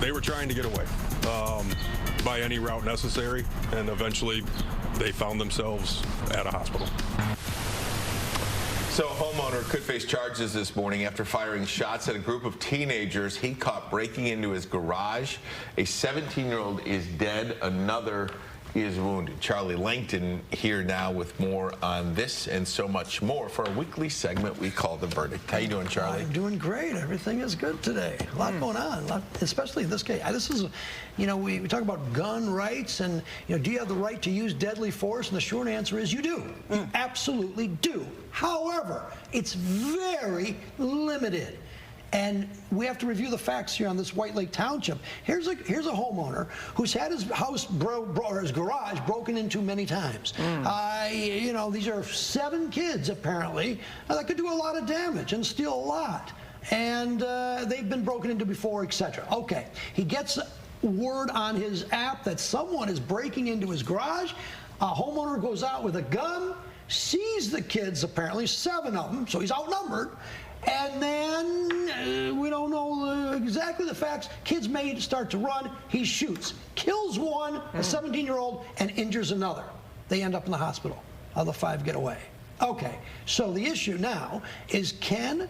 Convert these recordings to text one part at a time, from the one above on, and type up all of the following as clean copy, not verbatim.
They were trying to get away by any route necessary, and eventually they found themselves at a hospital. So a homeowner could face charges this morning after firing shots at a group of teenagers he caught breaking into his garage. A 17-year-old is dead. Another is wounded. Charlie Langton here now with more on this and so much more for a weekly segment we call The Verdict. How you doing, Charlie? I'm doing great. Everything is good today. A lot going on, especially in this case. This is, we talk about gun rights and, do you have the right to use deadly force? And the short answer is you do. You absolutely do. However, it's very limited. And we have to review the facts here on this White Lake Township. Here's a homeowner who's had his house or his garage broken into many times. These are 7 kids apparently that could do a lot of damage and steal a lot. And they've been broken into before, etc. Okay, he gets word on his app that someone is breaking into his garage. A homeowner goes out with a gun, sees the kids, apparently 7 of them, so he's outnumbered. And then, we don't know exactly the facts. Kids may start to run. He shoots, kills one, a 17-year-old, and injures another. They end up in the hospital. Other 5 get away. Okay, so the issue now is, can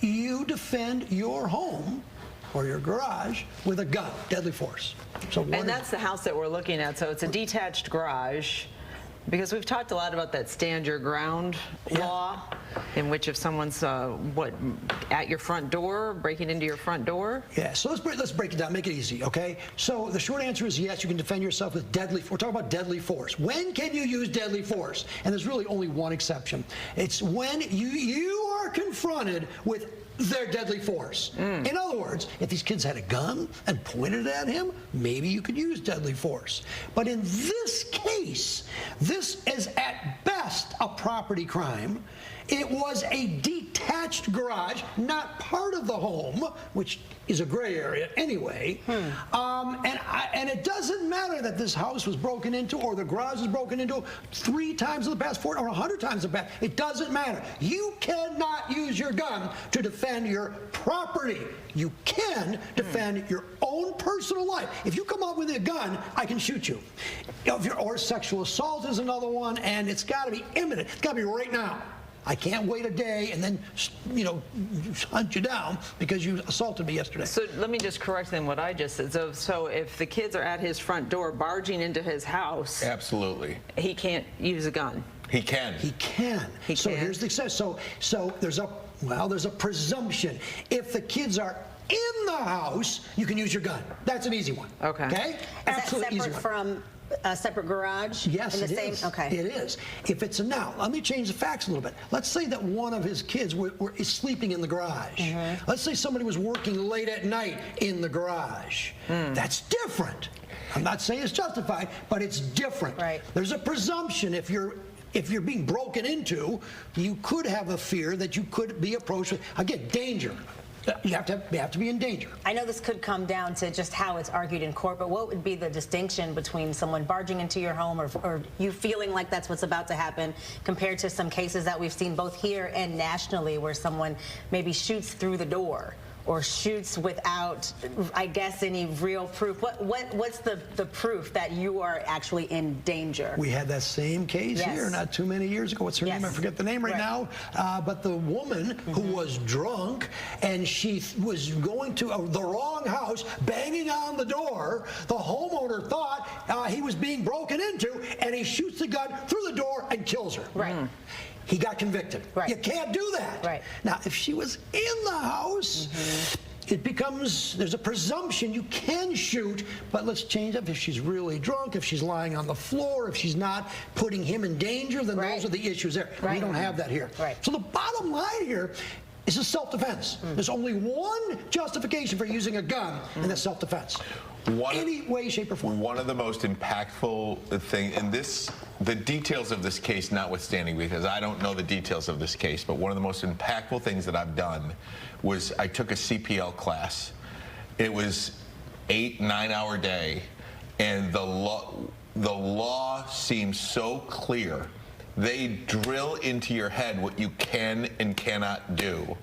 you defend your home or your garage with a gun, deadly force? And that's the house that we're looking at. So it's a detached garage. Because we've talked a lot about that stand your ground law, in which if someone's at your front door, breaking into your front door. Yeah, so let's break it down, make it easy, okay? So the short answer is yes, you can defend yourself with deadly force. We're talking about deadly force. When can you use deadly force? And there's really only one exception. It's when you are confronted with their deadly force. In other words, if these kids had a gun and pointed it at him, maybe you could use deadly force. But in this case, this is at best a property crime. It was a detached garage, not part of the home, which is a gray area anyway. And it doesn't matter that this house was broken into or the garage was broken into 3 times in the past, 4 or 100 times in the past. It doesn't matter. You cannot use your gun to defend your property. You can defend your own personal life. If you come up with a gun, I can shoot you. Or sexual assault is another one, and it's got to be imminent. It's got to be right now. I can't wait a day and then, hunt you down because you assaulted me yesterday. So let me just correct then what I just said. So if the kids are at his front door barging into his house, absolutely, he can't use a gun. He can. He can. So here's the exception. So there's a presumption. If the kids are in the house, you can use your gun. That's an easy one. Okay. Okay. Absolutely easy one. From a separate garage? Yes, in the same. Okay. It is. If it's now, let me change the facts a little bit. Let's say that one of his kids is sleeping in the garage. Let's say somebody was working late at night in the garage. That's different. I'm not saying it's justified, but it's different. Right. There's a presumption if you're being broken into, you could have a fear that you could be approached with, again, danger. You have to be in danger. I know this could come down to just how it's argued in court, but what would be the distinction between someone barging into your home or you feeling like that's what's about to happen compared to some cases that we've seen both here and nationally where someone maybe shoots through the door or shoots without, I guess, any real proof? What's the proof that you are actually in danger? We had that same case here not too many years ago. What's her name? I forget the name right now. But the woman who was drunk and she was going to the wrong house, banging on the door. The homeowner thought he was being broken into, and he shoots the gun through the door and kills her. Right. He got convicted. Right. You can't do that. Right. Now, if she was in the house, it becomes, there's a presumption you can shoot, but let's change up if she's really drunk, if she's lying on the floor, if she's not putting him in danger, then those are the issues there. We don't have that here. So the bottom line here is a self-defense. There's only one justification for using a gun, and that's self-defense. Any way, shape, or form. One of the most impactful thing, and the details of this case notwithstanding, because I don't know the details of this case, but one of the most impactful things that I've done was I took a CPL class. It was 8-9 hour day, and the law seems so clear. They drill into your head what you can and cannot do.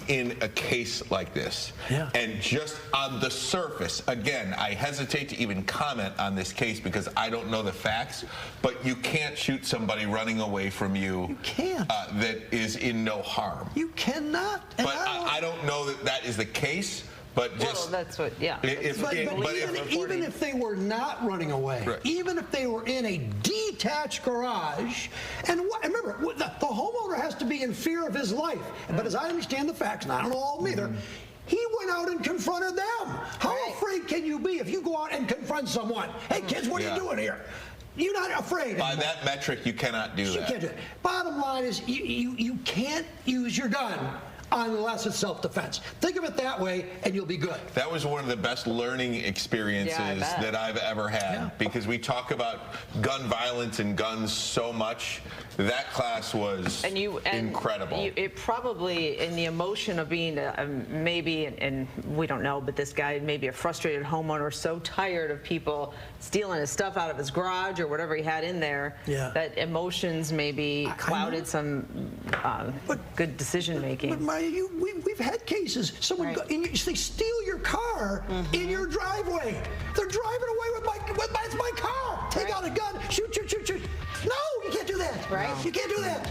in a case like this. Yeah. And just on the surface, again, I hesitate to even comment on this case because I don't know the facts, but you can't shoot somebody running away from you. You can't. That is in no harm. You cannot. And But I don't know that that is the case. But just Well, that's what, yeah. Even if they were not running away, Right. even if they were in a detached garage, and remember, the homeowner has to be in fear of his life. But as I understand the facts, and I don't know all of them either, he went out and confronted them. How afraid can you be if you go out and confront someone? Hey, kids, what are you doing here? You're not afraid. by that metric, you cannot do You that. can't do it. Bottom line is you can't use your gun unless it's self-defense. Think of it that way, and you'll be good. That was one of the best learning experiences that I've ever had because we talk about gun violence and guns so much. That class was incredible. It probably, in the emotion of being maybe, and we don't know, but this guy may be a frustrated homeowner, so tired of people stealing his stuff out of his garage or whatever he had in there, that emotions maybe clouded some good decision making. But Maya, we've had cases. Someone they steal your car in your driveway. They're driving away with my car. Take out a gun, shoot. No, you can't do that. Right. You can't do that.